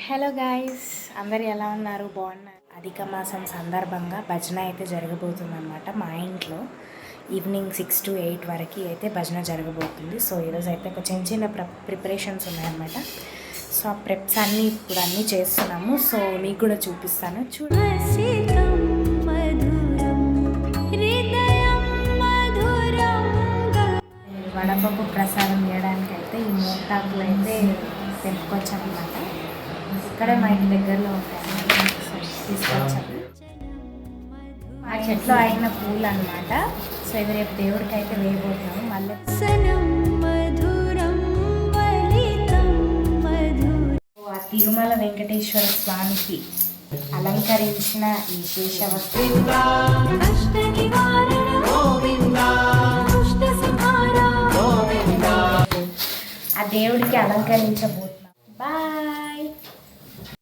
Hello guys, అందరు ఎలా ఉన్నారు? బాగున్నారు. అధిక మాసం సందర్భంగా భజన అయితే జరగబోతుందన్నమాట మా ఇంట్లో. ఈవినింగ్ 6 to 8 వరకు అయితే భజన జరగబోతుంది. సో ఈరోజు అయితే ఒక చిన్న చిన్న ప్రిపరేషన్స్ ఉన్నాయన్నమాట. సో ఆ ప్రెప్స్ అన్నీ చేస్తున్నాము. సో మీకు కూడా చూపిస్తాను, చూడండి. వడపప్పు ప్రసాదం చేయడానికి అయితే ఈ మోటాకులు అయితే తెంపుకోవచ్చు అనమాట. ఇక్కడే మా ఇంటి దగ్గరలో ఉంటాయి, తీసుకొచ్చాము. ఆ చెట్లు అయిన పూలు అనమాట. సో ఇవి రేపు దేవుడికి అయితే వేయబోతున్నాము. మళ్ళీ ఆ తిరుమల వెంకటేశ్వర స్వామికి అలంకరించిన ఈ శేషవస్త్రం ఆ దేవుడికి అలంకరించబోతున్నాము.